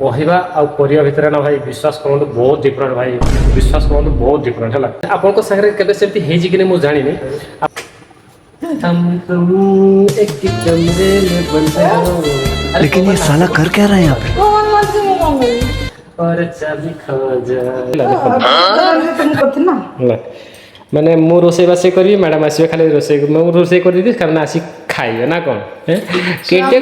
कहवा आ करिया भितर ना भाई विश्वास करूँ बहुत डिफरेंट भाई विश्वास करूँ बहुत डिफरेंट है आपन सागर केबे सेमती हेजी कि मु जानिनी हम तुम एक कमरे में बंद हो लेकिन ये साला कर क्या रहा है यहाँ पे? कौन मत से मोबाइल और चाबी खो जा तुम करते ना माने मु रोसे बासे करी मैडम आसीबे खाली रोसे मु रोसे कर दी कारण आसी खाइए ना कौन केटे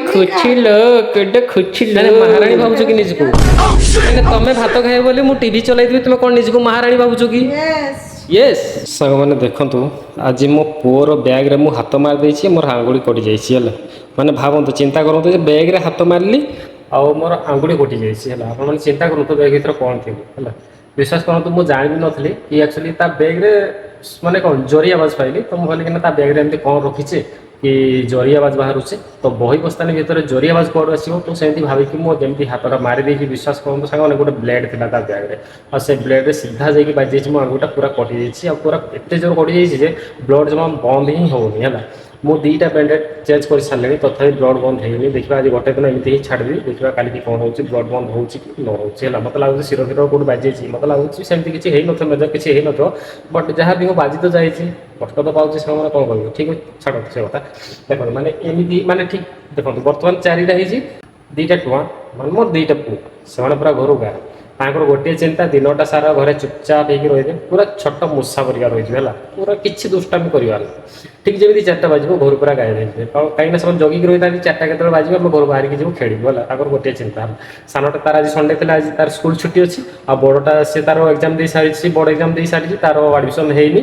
खुची माने महारानी भाबुछ कि निजको माने तमे भात खाइबो बोली मु टीवी चलाई दिबे तुमे कोन निजको महारानी भाबुछ कि यस यस संग माने देखंतु आज मो पुअर बैग रे मु हाथ मार देछि मोर आंगुली कटि जाइछि हला माने भाबंतु चिंता करंतु जे बैग रे हाथ मारली आ मोर आंगुली कटि जाइछि हला आपण माने चिंता करंतु बैग भीतर कोन थिबो हला विश्वास करंतु मु जानि भी नथली कि एक्चुअली ता बैग रे माने कोन जोरी आवाज पाइली तो मु कहली कि ना ता बैग रे एमती कोन रखिछे कि जोरी आवाज बाहर से तो बही बस्तानी भीतर जोरी आवाज कौन आसो तो सेमती भाविकी मुझे हाथटा मारी देखिए विश्वास करूँ सागर गोटे ब्लेड था बैग में से ब्लेड सीधा जाकि बाजी मो आंगुटा पूरा कटि जाइए पूरा एत जोर कटि जाइए ब्लड जमा बंद ही होनी है मु दुईटा बैंडेड चेंज कर सारे तथापि ब्लड बंद होनी देखा आज गोटे दिन एमती ही छाड़ी देखा काली कौन हो ब्लड बंद हो न हो मत लगुच शिर फिर कौट बाजी मत लगुच सेमती किसी मेजर किसी हो न बट जहाँ भी हो बाजी तो जाइए कष्ट तो पाँच से कौन कह ठीक है छाड़ से कथा देखो माने एमती माने ठीक देखो बर्तमान चारिटा है दुईटा टुआ माने मोर दुईटा पु से पूरा घर गाँ तांकर गोटे चिंता दिनटा सारा घरे चुपचाप होकर रही पूरा छोट मूषा परिका रही है पूरा किसी दुष्टामी कर ठीक जमी 4टा बाजो घर पूरा गायब होते कहीं से जगिक रही था 4टा के बाजो आम घर बाहर जीव खेलू है गोटे चिंता सानटा तार आज संडे थी आज तार स्कूल छुट्टी अच्छी आ बड़टा सी तार एग्जाम दे सारी बड़ एग्जाम दे सारी तार एडमिशन होनी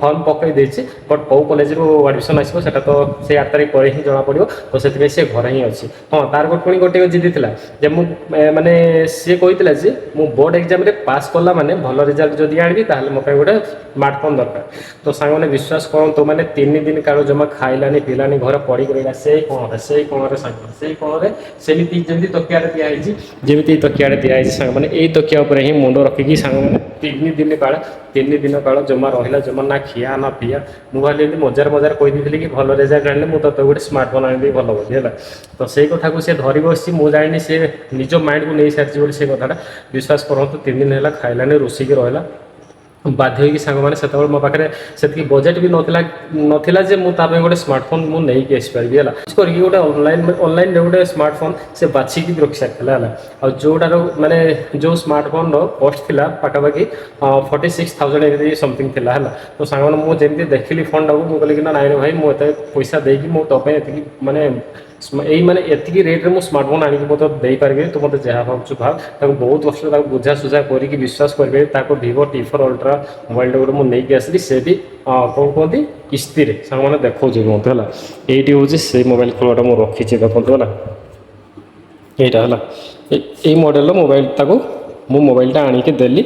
फर्म पकई देती बट कौ कॉलेज एडमिशन आसो से तो से 8 तारीख पर ही जना पड़ो तो से घर ही अच्छी हाँ तार पुणी गोटे जिद था जे माने सी कहता जे मु बोर्ड एग्जाम रे पास कला माने भल रिजल्ट जदि आनी ताहले मो गोटे स्मार्टफोन दरकार तो सांग मैंने विश्वास करते मैंने 3 दिन काल जमा खाइलानी पीलानी घर पड़ी रहा से कौन से कौन सेमती जमी तकिया दिखाई जमी तकिया दिखाई सांग मैंने यही तकिया उपर ही मुंड रखिकी सांग मैंने 3 दिन काल जमा रहा जमा ना खिया ना पिया मुझे मजार मजार कही कि भल रिजल्ट आने मुझे तो गोटे स्मार्टफोन आनी भल बोली है तो से कथा को सी धरी बस मुझे जानी सी निज माइंड को नहीं सारी से कथा विश्वास करते 3 दिन है खाइलानी रोषिक रहा बाध्य होगी सांग मैंने से मो पाखे से बजेट भी नाला जे मुझे गोटे स्मार्टफोन मुझे नहीं आसपारि है करके गोटे ऑनलाइन गोटे स्मार्टफोन से बाछिकी भी रखी सारी है जोटार माने जो स्मार्टफोन कॉस्ट थी पाखापाखि 46,000 समथिंग थी है तो सांग मैंने मुझे देखिली फोन टाक मुझे कहली ना नाइन भाई मुझे पैसा देकी मो तो माने यही माने एतिकी रेट्रे मु स्मार्टफोन आनिक मतलब देपारि तो मतलब जहाँ भावुँ भाव बहुत कष्ट बुझा सुझा करके विश्वास करेंगे भिवो T4 अल्ट्रा मोबाइल गोटे मुझे आसली से भी कौन कहती किस्ती मैंने देखा मत है ये हूँ से मोबाइल खोलटा मुझे रखी देखो है यहाँ है ये मॉडल मोबाइल ताको मु मोबाइलटा आणिक देली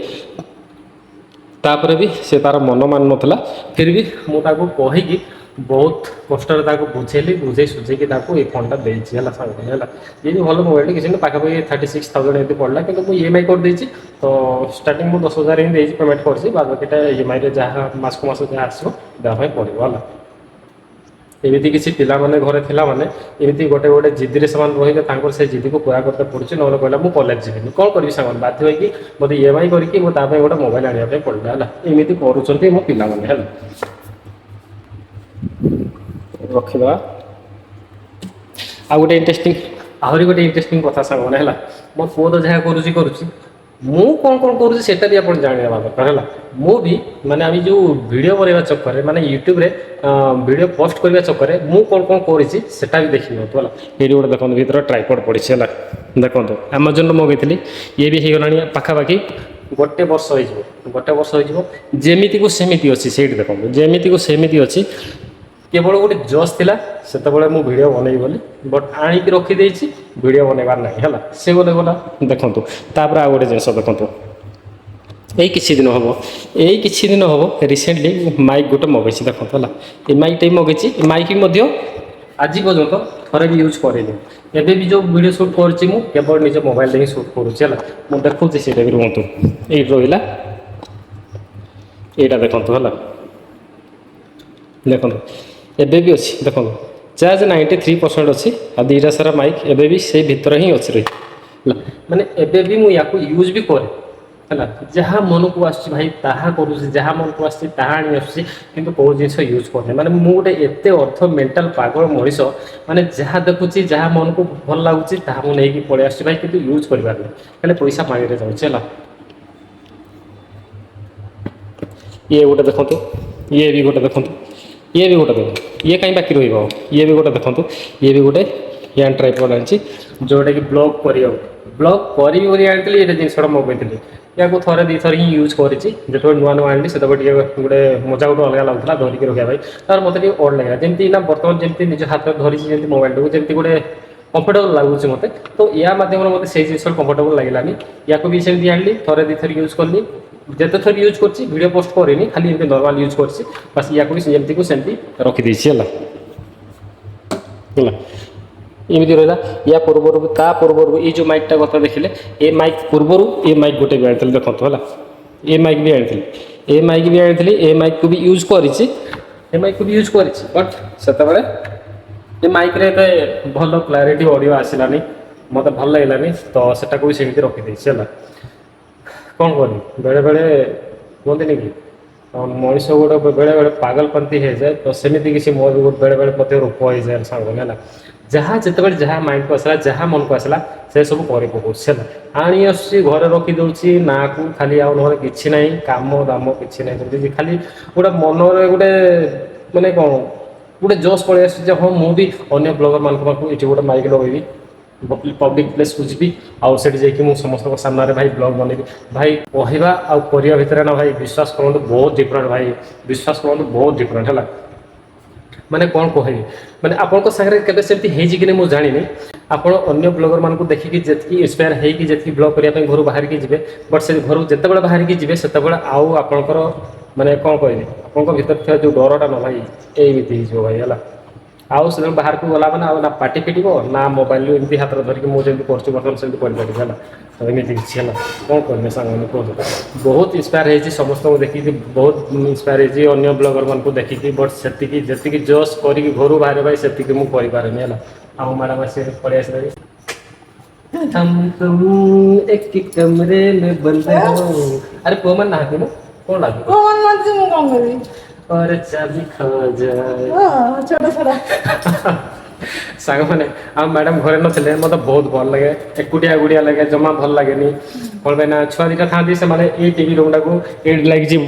तापर भी से तार मन मान नाला फिर भी मुझे कहीकि बहुत कष्ट बुझेली बुझे सुझेक ये फोनटा देती है सारे ये भी भल मोबाइल किसी पाखापाखि 36,000 एमती पड़ा कि मुझे EMI कर देती तो स्टार्टिंग मुझे 10,000 ही पेमेंट कर बाद बाकी EMI जहाँ मासक मास जहाँ आसो देवाई पड़ो है एमती किसी पिला माने घरे थिला माने एमती गोटे गोटे जिद्दी से रही से जिद्दी को पूरा करते पड़े ना कहला मुझे कॉलेज जीवन कौन करी सामान बाध्य होगी मतलब EMI करके मुझे गोटे मोबाइल आने पड़ा है एमती करुँच मो पिला माने है रखिद आ गोटे इंटरेस्टिंग आहरी गोटे इंटरेस्टिंग कथा सांग मैंने है मो पुओ तो जहाँ करुँच मु कौन कौन करुँच से भी आप जाना दरकार है भी माने आम जो वीडियो बनवा चक्कर माने यूट्यूब रे वीडियो पोस्ट करने चक्कर मु कौन कौन करा भी देखी है ये गोटे देखो भर ट्राइपॉड पड़ी है देखो अमेजन मगैली ये भी होगा पाखापाखि गोटे वर्ष होमती को सेमती अच्छी से देखो जमीती को सेमती अच्छी केवल गोटे जस थिला से मु वीडियो बनई बोली बट आणिक रखीदे वीडियो बनइबार ना है से गले गला देखूँ तापर आ गोटे जिन देखूँ यही किसी दिन हम रिसेंटली माइक गोटे मगेची देखो है ये माइकटा मगेची माइक आज पर्यंत थोड़े भी यूज करेनि एबे भी जो वीडियो शूट करुँची केवल निज मोबाइल ही शूट करुँची है मुझे देखुची से भी रुहतु ये रहा यहाँ देखूँ है देखो एबे भी अच्छी देखो चार्ज 93% अच्छी आ 2टा सारा माइक एबे भी से भीतर ही अच्छी रही ହେଲା ମାନେ ଏବେ ବି ମୁଁ ୟାକୁ ୟୁଜ୍ ବି କରେ ହେଲା ଯାହା ମନକୁ ଆସୁଛି ଭାଇ ତାହା କରୁଛି ଯାହା ମନକୁ ଆସୁଛି ତାହା ଆଣି ଆସୁଛି କିନ୍ତୁ କେଉଁ ଜିନିଷ ୟୁଜ୍ କରୁନି ମାନେ ମୁଁ ଗୋଟେ ଏତେ ଅର୍ଥ ମେଣ୍ଟାଲ ପାଗଳ ମଣିଷ ମାନେ ଯାହା ଦେଖୁଛି ଯାହା ମନକୁ ଭଲ ଲାଗୁଛି ତାହା ମୁଁ ନେଇକି ପଳେଇ ଆସୁଛି ଭାଇ କିନ୍ତୁ ୟୁଜ୍ କରିପାରୁନି ହେଲେ ପଇସା ପାଣିରେ ଯାଉଛି ହେଲା ଇଏ ଗୋଟେ ଦେଖନ୍ତୁ ଇଏ ବି ଗୋଟେ ଦେଖନ୍ତୁ ଇଏ ବି ଗୋଟେ ଦେଖନ୍ତୁ ଇଏ କାହିଁ ବାକି ରହିବ ଇଏ ବି ଗୋଟେ ଦେଖନ୍ତୁ ଇଏ ବି ଗୋଟେ ହ୍ୟାଣ୍ଡ ଟ୍ରାଇପଡ୍ ଆଣିଛି ଯେଉଁଟାକି ବ୍ଲଗ୍ କରିବାକୁ ବ୍ଲଗ୍ କରିବି ବୋଲି ଆଣିଥିଲି ଏଇଟା ଜିନିଷଟା ମଗେଇଥିଲି ୟାକୁ ଥରେ ଦୁଇ ଥର ହିଁ ୟୁଜ୍ କରିଛି ଯେତେବେଳେ ନୂଆ ନୂଆ ଆଣିଲି ସେତେବେଳେ ଟିକେ ଗୋଟେ ମଜା ଗୋଟେ ଅଲଗା ଲାଗୁଥିଲା ଧରିକି ରଖିବା ପାଇଁ ତାର ମୋତେ ଟିକେ ଅଡ୍ ଲାଗିଲା ଯେମିତି ନା ବର୍ତ୍ତମାନ ଯେମିତି ନିଜ ହାତରେ ଧରିଛି ଯେମିତି ମୋବାଇଲଟାକୁ ଯେମିତି ଗୋଟେ କମ୍ଫର୍ଟେବଲ୍ ଲାଗୁଛି ମୋତେ ତ ୟା ମାଧ୍ୟମରେ ମୋତେ ସେଇ ଜିନିଷ କମ୍ଫର୍ଟେବଲ୍ ଲାଗିଲାନି ୟାକୁ ବି ସେମିତି ଆଣିଲି ଥରେ ଦୁଇ ଥର ୟୁଜ୍ କଲି ଯେତେ ଥର ୟୁଜ୍ କରିଛି ଭିଡ଼ିଓ ପୋଷ୍ଟ କରିନି ଖାଲି ଏମିତି ନର୍ମାଲ୍ ୟୁଜ୍ କରିଛି ବାସ୍ ୟାକୁ ବି ଯେମିତିକୁ ସେମିତି ରଖିଦେଇଛି ହେଲା ହେଲା ଏମିତି ରହିଲା ୟା ପୂର୍ବରୁ ତା ପୂର୍ବରୁ ଏଇ ଯେଉଁ ମାଇକ୍ଟା କଥା ଦେଖିଲେ ଏ ମାଇକ୍ ପୂର୍ବରୁ ଏ ମାଇକ୍ ଗୋଟେ ବି ଆଣିଥିଲି ଦେଖନ୍ତୁ ହେଲା ଏ ମାଇକ୍ ବି ଆଣିଥିଲି ଏ ମାଇକ୍ ବି ଆଣିଥିଲି ଏ ମାଇକ୍କୁ ବି ୟୁଜ୍ କରିଛି ଏ ମାଇକ୍କୁ ବି ୟୁଜ୍ କରିଛି ବଟ୍ ସେତେବେଳେ ଏ ମାଇକ୍ରେ ଏତେ ଭଲ କ୍ଲାରିଟି ଅଡ଼ିଓ ଆସିଲାନି ମୋତେ ଭଲ ଲାଗିଲାନି ତ ସେଟାକୁ ବି ସେମିତି ରଖିଦେଇଛି ହେଲା କ'ଣ କରିବି ବେଳେବେଳେ କୁହନ୍ତିନି କି ମଣିଷ ଗୋଟେ ବେଳେବେଳେ ପାଗଲପନ୍ଥୀ ହେଇଯାଏ ତ ସେମିତି କିଛି ମୋର ବେଳେବେଳେ ମଧ୍ୟ ରୂପ ହେଇଯାଏ ସାଙ୍ଗମାନେ ହେଲା ଯାହା ଯେତେବେଳେ ଯାହା ମାଇଣ୍ଡକୁ ଆସିଲା ଯାହା ମନକୁ ଆସିଲା ସେସବୁ କରି ପକାଉଛି ହେଲା ଆଣି ଆସୁଛି ଘରେ ରଖିଦେଉଛି ନାକୁ ଖାଲି ଆଉ ନହେଲେ କିଛି ନାହିଁ କାମ ଦାମ କିଛି ନାହିଁ ଯେମିତି ଖାଲି ଗୋଟେ ମନରେ ଗୋଟେ ମାନେ କ'ଣ ଗୋଟେ ଜୋସ୍ ପଳେଇ ଆସୁଛି ଯେ ହଁ ମୁଁ ବି ଅନ୍ୟ ବ୍ଲଗରମାନଙ୍କ ପାଖକୁ ଏଠି ଗୋଟେ ମାଇକ୍ ଲଗେଇବି ପବ୍ଲିକ୍ ପ୍ଲେସ୍କୁ ଯିବି ଆଉ ସେଠି ଯାଇକି ମୁଁ ସମସ୍ତଙ୍କ ସାମ୍ନାରେ ଭାଇ ବ୍ଲଗ୍ ବନେଇବି ଭାଇ କହିବା ଆଉ କରିବା ଭିତରେ ନା ଭାଇ ବିଶ୍ୱାସ କରନ୍ତୁ ବହୁତ ଡିଫରେଣ୍ଟ ଭାଇ ବିଶ୍ୱାସ କରନ୍ତୁ ବହୁତ ଡିଫରେଣ୍ଟ ହେଲା ମାନେ କ'ଣ କହିବି ମାନେ ଆପଣଙ୍କ ସାଙ୍ଗରେ କେବେ ସେମିତି ହେଇଛି କି ନାହିଁ ମୁଁ ଜାଣିନି ଆପଣ ଅନ୍ୟ ବ୍ଲଗରମାନଙ୍କୁ ଦେଖିକି ଯେତିକି ଇନ୍ସପାୟାର ହେଇକି ଯେତିକି ବ୍ଲଗ୍ କରିବା ପାଇଁ ଘରୁ ବାହାରିକି ଯିବେ ବଟ୍ ସେ ଘରୁ ଯେତେବେଳେ ବାହାରିକି ଯିବେ ସେତେବେଳେ ଆଉ ଆପଣଙ୍କର ମାନେ କ'ଣ କହିବି ଆପଣଙ୍କ ଭିତରେ ଥିବା ଯେଉଁ ଡରଟା ନା ଭାଇ ଏମିତି ହେଇଯିବ ଭାଇ ହେଲା ଆଉ ସେତେବେଳେ ବାହାରକୁ ଗଲା ମାନେ ଆଉ ନା ପାଟି ଫିଟିବ ନା ମୋବାଇଲରୁ ଏମିତି ହାତରେ ଧରିକି ମୁଁ ଯେମିତି କରୁଛି ବର୍ତ୍ତମାନ ସେମିତି କରିପାରିବି ହେଲା ତ ଏମିତି କିଛି ହେଲା କ'ଣ କରିବେ ସାଙ୍ଗମାନେ କୁହନ୍ତୁ ବହୁତ ଇନ୍ସପାୟାର ହେଇଛି ସମସ୍ତଙ୍କୁ ଦେଖିକି ବହୁତ ଇନ୍ସପାୟାର ହେଇଛି ଅନ୍ୟ ବ୍ଲଗରମାନଙ୍କୁ ଦେଖିକି ବଟ୍ ସେତିକି ଯେତିକି ଜୋସ୍ କରିକି ଘରୁ ବାହାରିବା ଭାଇ ସେତିକି ମୁଁ କରିପାରେନି ହେଲା ଆଉ ମ୍ୟାଡ଼ାମ୍ ଆସି ପଳେଇ ଆସିଲାଣି तुम एक कमरे में बंद हो अरे पुଅମାନେ ନାହାନ୍ତି ମୁଁ କ'ଣ ଲାଗିବ ପୁଅମାନେ ନାହାନ୍ତି ମୁଁ କ'ଣ କରିବି और चाबी खो जाए ଛୋଟ ଛୋଟ ସାଙ୍ଗମାନେ ଆଉ ମ୍ୟାଡ଼ାମ୍ ଘରେ ନଥିଲେ ମୋତେ ବହୁତ ଭଲ ଲାଗେ ଏକୁଟିଆ ଏକୁଟିଆ ଲାଗେ ଜମା ଭଲ ଲାଗେନି କ'ଣ ପାଇଁ ନା ଛୁଆ ଦୁଇଟା ଥାଆନ୍ତି ସେମାନେ ଏଇ ଟିଭି ରୁମ୍ଟାକୁ ଏଇଠି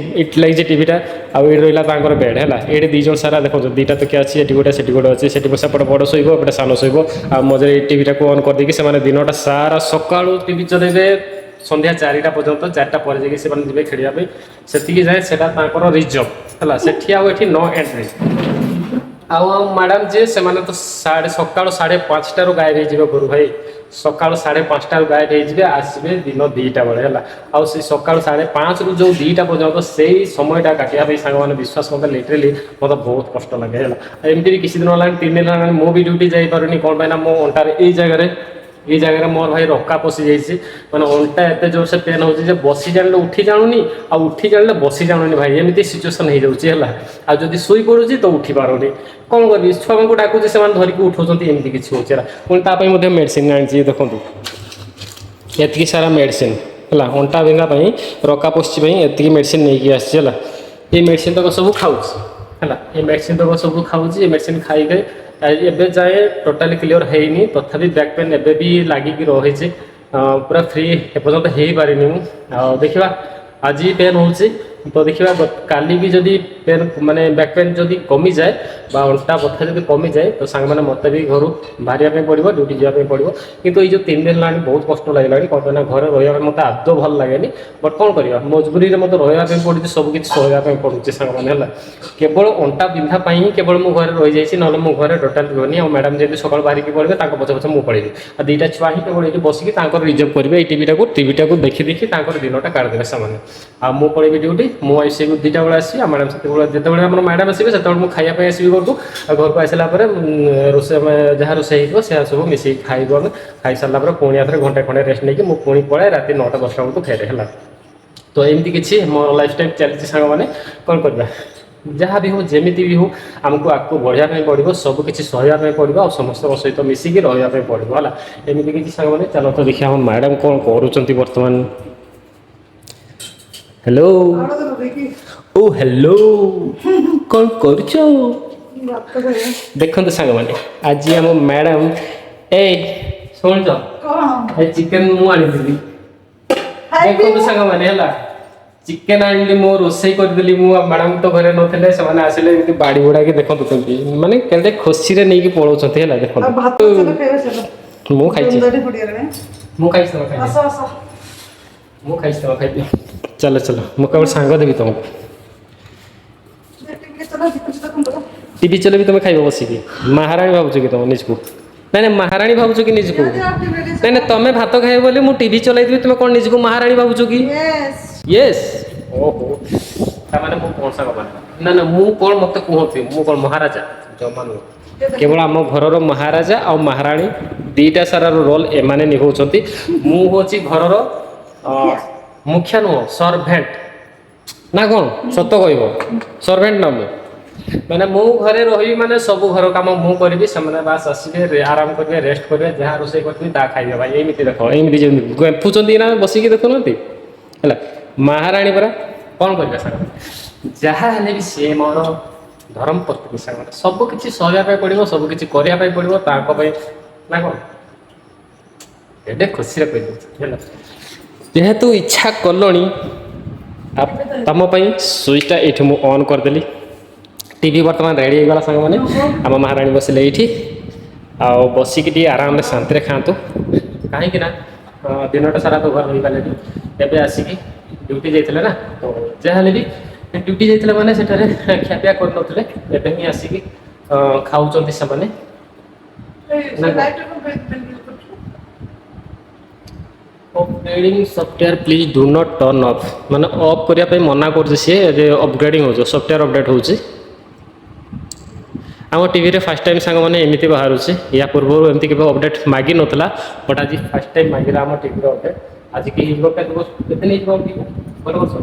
ଲାଗିଛି ଟିଭିଟା ଆଉ ଏଇଠି ରହିଲା ତାଙ୍କର ବେଡ଼୍ ହେଲା ଏଇଠି ଦୁଇ ଜଣ ସାରା ଦେଖନ୍ତୁ ଦୁଇଟା ତକିଆ ଅଛି ଏଠି ଗୋଟେ ସେଠି ଗୋଟେ ଅଛି ସେଠି ସେପଟେ ବଡ଼ ଶୋଇବ ଏପଟେ ସାନ ଶୋଇବ ଆଉ ମଝିରେ ଏଇ ଟିଭିଟାକୁ ଅନ୍ କରିଦେଇକି ସେମାନେ ଦିନଟା ସାରା ସକାଳୁ ଟିଭି ଚଲେଇବେ ସନ୍ଧ୍ୟା 4ଟା ପର୍ଯ୍ୟନ୍ତ 4ଟା ପରେ ଯାଇକି ସେମାନେ ଯିବେ ଖେଳିବା ପାଇଁ ସେତିକି ଯାଏ ସେଟା ତାଙ୍କର ରିଜର୍ଭ ହେଲା ସେଠି ଆଉ ଏଠି ନ ଏଣ୍ଟ୍ରି ଆଉ ମ୍ୟାଡ଼ାମ୍ ଯିଏ ସେମାନେ ତ ସକାଳୁ 5:30ରୁ ଗାୟବ ହେଇଯିବେ ଘରୁ ଭାଇ ସକାଳୁ 5:30ରୁ ଗାୟବ ହେଇଯିବେ ଆସିବେ ଦିନ 2ଟା ବେଳେ ହେଲା ଆଉ ସେ ସକାଳୁ 5:30ରୁ ଯେଉଁ 2ଟା ପର୍ଯ୍ୟନ୍ତ ସେଇ ସମୟଟା କାଟିବା ପାଇଁ ସାଙ୍ଗମାନେ ବିଶ୍ୱାସ କରନ୍ତେ ଲିଟରାଲି ମୋତେ ବହୁତ କଷ୍ଟ ଲାଗେ ହେଲା ଏମିତି ବି କିଛି ଦିନ ହେଲାଣି 3 ଦିନ ହେଲାଣି ମୁଁ ବି ଡ୍ୟୁଟି ଯାଇପାରୁନି କ'ଣ ପାଇଁ ନା ମୋ ଅଣ୍ଟାରେ এই জায়গায় মোর ভাই রক্কা পশি যাইছে মানে অন্টা এত জোরসে পেন হচ্ছে যে বসি জানলে উঠি জানুনি আর উঠি জানলে বসি জানুনি ভাই এমতি সিচুয়েসন হয়ে যাচ্ছে হল আর যদি শুই পড়ুছি তো উঠি পারুনি কম করবি ছুয়াଙ୍କୁ ডাকুছি ସେମାନେ ধরিকি উঠাউଛନ୍ତି এমতি কিছু হচ্ছে ହେଲା ପୁଣି ତା ପାଇଁ ମଧ୍ୟ ମେଡ଼ିସିନ ଆଣିଛି ଦେଖନ୍ତୁ ଏତିକି ସାରା ମେଡ଼ିସିନ ହେଲା ଅଣ୍ଟା ବିନ୍ଧା ପାଇଁ ରକା ପଶି ପାଇଁ ଏତିକି ମେଡ଼ିସିନ ନେଇକି ଆସିଛି ହେଲା ଏ ମେଡ଼ିସିନ ତକ ସବୁ ଖାଉଛି ହେଲା ଏ ମେଡ଼ିସିନ ତକ ସବୁ ଖାଉଛି ଏ ମେଡ଼ିସିନ ଖାଇକି ଏବେ ଯାଏ ଟୋଟାଲି କ୍ଲିଅର ହେଇନି ତଥାପି ବ୍ୟାକ୍ ପେନ୍ ଏବେ ବି ଲାଗିକି ରହିଛି ପୁରା ଫ୍ରି ଏପର୍ଯ୍ୟନ୍ତ ହେଇପାରିନି ମୁଁ ଆଉ ଦେଖିବା ଆଜି ପେନ୍ ହେଉଛି ତ ଦେଖିବା କାଲି ବି ଯଦି ପେନ୍ ମାନେ ବ୍ୟାକ୍ ପେନ୍ ଯଦି କମିଯାଏ ବା ଅଣ୍ଟା ବଥା ଯଦି କମିଯାଏ ତ ସାଙ୍ଗମାନେ ମୋତେ ବି ଘରୁ ବାହାରିବା ପାଇଁ ପଡ଼ିବ ଡ୍ୟୁଟି ଯିବା ପାଇଁ ପଡ଼ିବ କିନ୍ତୁ ଏଇ ଯେଉଁ 3 ଦିନ ହେଲାଣି ବହୁତ କଷ୍ଟ ଲାଗିଲାଣି କ'ଣ ପାଇଁ ନା ଘରେ ରହିବା ପାଇଁ ମୋତେ ଆଦୌ ଭଲ ଲାଗେନି ବଟ୍ କ'ଣ କରିବା ମଜବୁରିରେ ମୋତେ ରହିବା ପାଇଁ ପଡ଼ୁଛି ସବୁକିଛି ସହିବା ପାଇଁ ପଡ଼ୁଛି ସାଙ୍ଗମାନେ ହେଲା କେବଳ ଅଣ୍ଟା ବିନ୍ଧା ପାଇଁ ହିଁ କେବଳ ମୁଁ ଘରେ ରହିଯାଇଛି ନହେଲେ ମୁଁ ଘରେ ଟୋଟାଲି ରୁହନି ଆଉ ମ୍ୟାଡ଼ାମ୍ ଯେମିତି ସକାଳୁ ବାହାରିକି ପଡ଼ିବେ ତାଙ୍କ ପଛେ ପଛେ ମୁଁ ପଳେଇବି ଆଉ 2ଟା ଛୁଆ ହିଁ କେବଳ ଏଇଠି ବସିକି ତାଙ୍କର ରିଜର୍ଭ କରିବେ ଏଇ ଟିଭିଟାକୁ ଦେଖି ତାଙ୍କର ଦିନଟା କାଢ଼ିଦେବେ ସେମାନେ ଆଉ ମୁଁ ପଳେଇବି ଡ୍ୟୁଟି ମୁଁ ଆସିବି 2ଟା ବେଳେ ଆସିବି ଆଉ ମ୍ୟାଡ଼ାମ୍ ସେତେବେଳେ ଯେତେବେଳେ ଆମର ମ୍ୟାଡ଼ାମ୍ ଆସିବେ ସେତେବେଳେ ମୁଁ ଖାଇବା ପାଇଁ ଆସିବି ଘରକୁ ଆଉ ଘରକୁ ଆସିଲା ପରେ ରୋଷେଇ ଯାହା ରୋଷେଇ ହେଇଥିବ ସେହା ସବୁ ମିଶିକି ଖାଇବୁ ଆମେ ଖାଇସାରିଲା ପରେ ପୁଣି ଆଥରେ ଘଣ୍ଟେ ଖଣ୍ଡେ ରେଷ୍ଟ ନେଇକି ମୁଁ ପୁଣି ପଳାଏ ରାତି 9ଟା 10ଟା ବେଳକୁ ଫେରେ ହେଲା ତ ଏମିତି କିଛି ମୋର ଲାଇଫ୍ ଷ୍ଟାଇଲ୍ ଚାଲିଛି ସାଙ୍ଗମାନେ କ'ଣ କରିବା ଯାହା ବି ହଉ ଯେମିତି ବି ହଉ ଆମକୁ ଆଗକୁ ବଢ଼ିବା ପାଇଁ ପଡ଼ିବ ସବୁକିଛି ସହିବା ପାଇଁ ପଡ଼ିବ ଆଉ ସମସ୍ତଙ୍କ ସହିତ ମିଶିକି ରହିବା ପାଇଁ ପଡ଼ିବ ହେଲା ଏମିତି କିଛି ସାଙ୍ଗମାନେ ଚାଲ ତ ଦେଖିବା ଆମ ମ୍ୟାଡ଼ାମ୍ କ'ଣ କରୁଛନ୍ତି ବର୍ତ୍ତମାନ ହ୍ୟାଲୋ ଓ ହ୍ୟାଲୋ କ'ଣ କରୁଛ ଭାତ ଖାଇବା ଦେଖନ୍ତୁ ସାଙ୍ଗମାନେ ଆଜି ଆମ ମ୍ୟାଡ଼ାମ୍ ଏ ଶୁଣୁଛ କଣ ଏ ଚିକେନ୍ ମୁଁ ଆଣିଥିଲି ଦେଖନ୍ତୁ ସାଙ୍ଗମାନେ ହେଲା ଚିକେନ୍ ଆଣିଲି ମୁଁ ରୋଷେଇ କରିଦେଲି ମୁଁ ମ୍ୟାଡ଼ାମ୍ ତ ଘରେ ନଥିଲେ ସେମାନେ ଆସିଲେ ଏମିତି ବାଡ଼ି ବୁଡ଼ାକି ଦେଖନ୍ତୁ କେମିତି ମାନେ କେତେ ଖୁସିରେ ନେଇକି ପଳାଉଛନ୍ତି ହେଲା ଆଉ ଦେଖନ୍ତୁ ଭାତ ଚାଲ ଖାଇବା ଚାଲ ମୁଁ ଖାଇଛି ଜଲଦି ପଡ଼ିଗଲାଣି ମୁଁ ଖାଇଛି ତମ ଖାଇଛି ଆସ ଆସ ମୁଁ ଖାଇଛି ତମ ଖାଇବି ଚାଲ ଚାଲ ମୁଁ କେବଳ ସାଙ୍ଗ ଦେବି ତମକୁ ଟିକେ ଚାଲ ଦେଖୁଛୁ ଦେଖନ୍ତୁ ଟିଭି ଚଲେବି ତମେ ଖାଇବ ବସିକି ମହାରାଣୀ ଭାବୁଛ କି ତମ ନିଜକୁ ନାଇଁ ନାଇଁ ମହାରାଣୀ ଭାବୁଛ କି ନିଜକୁ ନାଇଁ ନାଇଁ ତମେ ଭାତ ଖାଇବ ବୋଲି ମୁଁ ଟିଭି ଚଲାଇଦେବି ତୁମେ କ'ଣ ନିଜକୁ ମହାରାଣୀ ଭାବୁଛ କି ୟେସ୍ ୟେସ୍ ଓହୋ ତାମାନେ ମୁଁ କ'ଣ ସାଙ୍ଗମାନେ ନା ନା ମୁଁ କ'ଣ ମୋତେ କୁହନ୍ତି ମୁଁ କ'ଣ ମହାରାଜା ଜମା ନୁହଁ କେବଳ ଆମ ଘରର ମହାରାଜା ଆଉ ମହାରାଣୀ ଦୁଇଟା ସାରାର ରୋଲ୍ ଏମାନେ ନିଭାଉଛନ୍ତି ମୁଁ ହେଉଛି ଘରର ମୁଖିଆ ନୁହଁ ସର୍ଭେଣ୍ଟ ନା କ'ଣ ସତ କହିବ ସର୍ଭେଣ୍ଟ ନା ମୁଁ ମାନେ ମୁଁ ଘରେ ରହିବି ମାନେ ସବୁ ଘର କାମ ମୁଁ କରିବି ସେମାନେ ବାସ୍ ଆସିବେ ଆରାମ କରିବେ ରେଷ୍ଟ କରିବେ ଯାହା ରୋଷେଇ କରିଥିବି ତାହା ଖାଇବେ ଭାଇ ଏମିତି ଦେଖ ଏମିତି ଯେମିତି ଗେମ୍ପୁଛନ୍ତି ନା ବସିକି ଦେଖୁନାହାନ୍ତି ହେଲା ମହାରାଣୀ ପରା କ'ଣ କରିବା ସାଙ୍ଗ ଯାହା ହେଲେ ବି ସିଏ ମୋର ଧର୍ମ ପତ୍ନୀ ସାଙ୍ଗମାନେ ସବୁ କିଛି ସହିବା ପାଇଁ ପଡ଼ିବ ସବୁ କିଛି କରିବା ପାଇଁ ପଡ଼ିବ ତାଙ୍କ ପାଇଁ ନା କ'ଣ ଏତେ ଖୁସିରେ କହିଦେଉଛି ହେଲା ଯେହେତୁ ଇଚ୍ଛା କଲଣି ତମ ପାଇଁ ସୁଇଚ୍ଟା ଏଇଠି ମୁଁ ଅନ୍ କରିଦେଲି ଟିଭି ବର୍ତ୍ତମାନ ରେଡ଼ି ହେଇଗଲା ସାଙ୍ଗମାନେ ଆମ ମହାରାଣୀ ବସିଲେ ଏଇଠି ଆଉ ବସିକି ଟିକେ ଆରାମରେ ଶାନ୍ତିରେ ଖାଆନ୍ତୁ କାହିଁକି ନା ଦିନଟା ସାରା ତ ଘରେ ରହିପାରିଲେନି ଏବେ ଆସିକି ଡ୍ୟୁଟି ଯାଇଥିଲେ ନା ତ ଯାହାହେଲେ ବି ଡ୍ୟୁଟି ଯାଇଥିଲେ ମାନେ ସେଠାରେ ଖିଆପିଆ କରିନଥିଲେ ଏବେ ହିଁ ଆସିକି ଖାଉଛନ୍ତି ସେମାନେ upgrading software please do not turn off ମାନେ ଅଫ୍ କରିବା ପାଇଁ ମନା କରୁଛି ସିଏ ଯେ ଅପଗ୍ରେଡ଼ିଂ ହେଉଛି ସଫ୍ଟୱେୟାର ଅପଡ଼େଟ୍ ହେଉଛି ଆମ ଟିଭିରେ ଫାର୍ଷ୍ଟ ଟାଇମ୍ ସାଙ୍ଗମାନେ ଏମିତି ବାହାରୁଛି ୟା ପୂର୍ବରୁ ଏମିତି କେବେ ଅପଡ଼େଟ୍ ମାଗିନଥିଲା ବଟ୍ ଆଜି ଫାର୍ଷ୍ଟ ଟାଇମ୍ ମାଗିଲା ଆମ ଟିଭିର ଅପଡ଼େଟ୍ ଆଜିକି ହେଇଯିବ କେତେ ନେଇଯିବ ଗୋଟେ ବର୍ଷ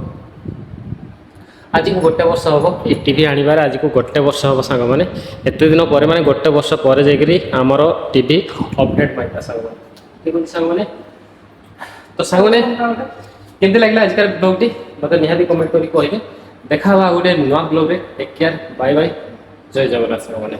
ଆଜିକୁ ଗୋଟେ ବର୍ଷ ହେବ ଏ ଟିଭି ଆଣିବାରେ ଆଜିକୁ ଗୋଟେ ବର୍ଷ ହେବ ସାଙ୍ଗମାନେ ଏତେ ଦିନ ପରେ ମାନେ ଗୋଟେ ବର୍ଷ ପରେ ଯାଇକରି ଆମର ଟିଭି ଅପଡ଼େଟ୍ ମାଗିଲା ସାଙ୍ଗମାନେ ଠିକ୍ ଅଛି ସାଙ୍ଗମାନେ ତ ସାଙ୍ଗମାନେ କେମିତି ଲାଗିଲା ଆଜିକାର ବ୍ଲଗ୍ଟି ମୋତେ ନିହାତି କମେଣ୍ଟ କରି କହିବେ ଦେଖା ହେବା ଗୋଟେ ନୂଆ ବ୍ଲଗ୍ରେ ଟେକ୍ କେୟାର ବାଏ ବାଏ ଜୟ ଜଗନ୍ନାଥ ସାଙ୍ଗମାନେ